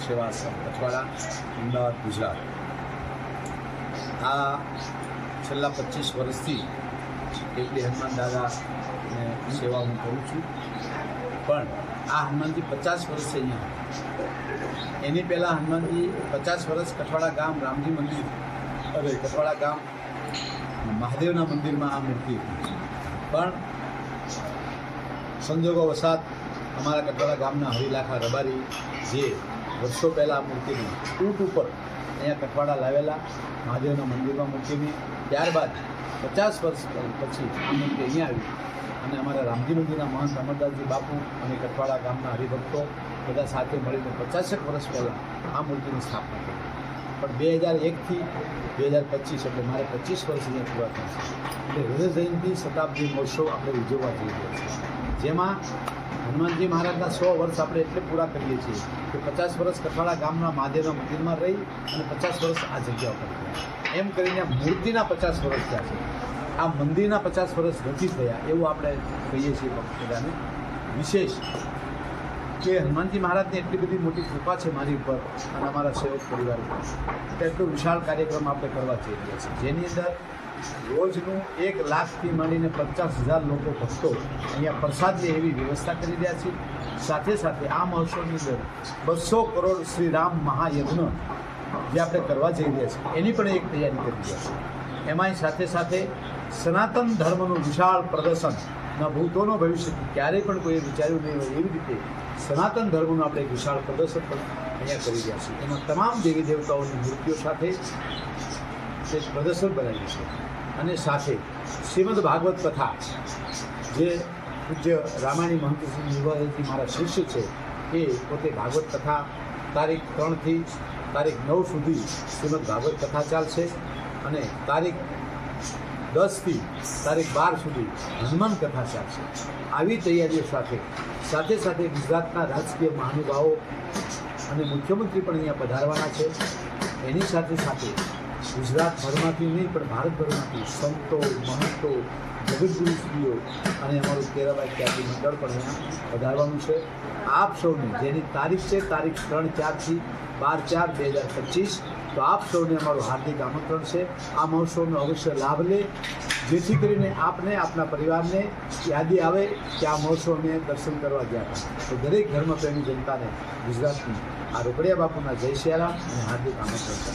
સેવા આશ્રમ કઠવાડા, અમદાવાદ, ગુજરાત. આ છેલ્લા 25 વર્ષથી એકલી હનુમાન દાદાને સેવા હું કરું છું. પણ આ હનુમાનજી 50 વર્ષથી અહીંયા હતા. એની પહેલાં હનુમાનજી 50 વર્ષ કઠવાડા ગામ રામજી મંદિર કઠવાડા ગામ મહાદેવના મંદિરમાં આ મૂર્તિ હતી. પણ સંજોગો વસાત અમારા કઠવાડા ગામના હરિલાખા રબારી જે વર્ષો પહેલાં આ મૂર્તિની તૂટ ઉપર અહીંયા કઠવાડા લાવેલા મહાદેવના મંદિરમાં મૂર્તિની. ત્યારબાદ 50 વર્ષ પછી આ મૂર્તિ અહીંયા આવી અને અમારા રામજી મંદિરના મહંત અમરદાસજી બાપુ અને કઠવાડા ગામના હરિભક્તો બધા સાથે મળીને 50 વર્ષ પહેલાં આ મૂર્તિની સ્થાપના કરી. પણ 2001થી 2025 એટલે મારે 25 વર્ષ અહીંયા પૂરા થશે. એટલે હૃદય જયંતિ શતાબ્દી મહોત્સવ આપણે ઉજવવા જઈ રહ્યા છીએ, જેમાં હનુમાનજી મહારાજના 100 વર્ષ આપણે એટલે પૂરા કરીએ છીએ કે 50 વર્ષ કઠવાડા ગામના મહાદેવના મંદિરમાં રહી અને 50 વર્ષ આ જગ્યા ઉપર થયા. એમ કરીને મૂર્તિના 50 વર્ષ થયા છે. આ મંદિરના 50 વર્ષ નથી થયા એવું આપણે કહીએ છીએ બધાને. વિશેષ કે હનુમાનજી મહારાજની એટલી બધી મોટી કૃપા છે મારી ઉપર અને અમારા સેવક પરિવાર ઉપર, એટલો વિશાળ કાર્યક્રમ આપણે કરવા જઈ રહ્યા છીએ, જેની અંદર રોજનું 1 લાખથી માંડીને 50,000 લોકો ભક્તો અહીંયા પ્રસાદ લે એવી વ્યવસ્થા કરી રહ્યા છીએ. સાથે સાથે આ મહોત્સવની અંદર 200 કરોડ શ્રી રામ મહાયજ્ઞ જે આપણે કરવા જઈ રહ્યા છીએ એની પણ એક તૈયારી કરી રહ્યા છીએ. એમાંય સાથે સાથે સનાતન ધર્મનું વિશાળ પ્રદર્શન ના ભૂતોનો ભવિષ્ય ક્યારેય પણ કોઈએ વિચાર્યું નહીં હોય એવી રીતે સનાતન ધર્મનું આપણે એક વિશાળ પ્રદર્શન પણ અહીંયા કરી રહ્યા છીએ. એમાં તમામ દેવી દેવતાઓની મૂર્તિઓ સાથે તે પ્રદર્શન બનાવ્યું છે. અને સાથે શ્રીમદ ભાગવત કથા જે પૂજ્ય રામાયણી મહંતશ્રી નિર્વાહજી મારા શિષ્ય છે એ પોતે ભાગવત કથા તારીખ 3થી તારીખ 9 સુધી શ્રીમદ ભાગવત કથા ચાલશે અને તારીખ 10થી તારીખ 12 સુધી હનુમાન કથા ચાલશે. આવી તૈયારીઓ સાથે સાથે સાથે ગુજરાતના રાજકીય મહાનુભાવો અને મુખ્યમંત્રી પણ અહીંયા પધારવાના છે. એની સાથે સાથે ગુજરાતભરમાંથી નહીં પણ ભારતભરમાંથી સંતો, મહંતો, જગતગુરુશ્રીઓ અને અમારું તેરાબાઈ ખ્યાતિ મંડળ પણ અહીંયા પધારવાનું છે. આપ સૌને જેની તારીખ છે તારીખ 3/4થી 12/4/2025, તો આપ સૌને અમારું હાર્દિક આમંત્રણ છે. આ મહોત્સવનો અવશ્ય લાભ લે, જેથી કરીને આપને આપના પરિવારને યાદી આવે કે આ મહોત્સવને દર્શન કરવા ગયા હતા. તો દરેક ધર્મપ્રેમી જનતાને ગુજરાતની આ રોકડિયા બાપુના જય સિયારામ અને હાર્દિક આમંત્રણ છે.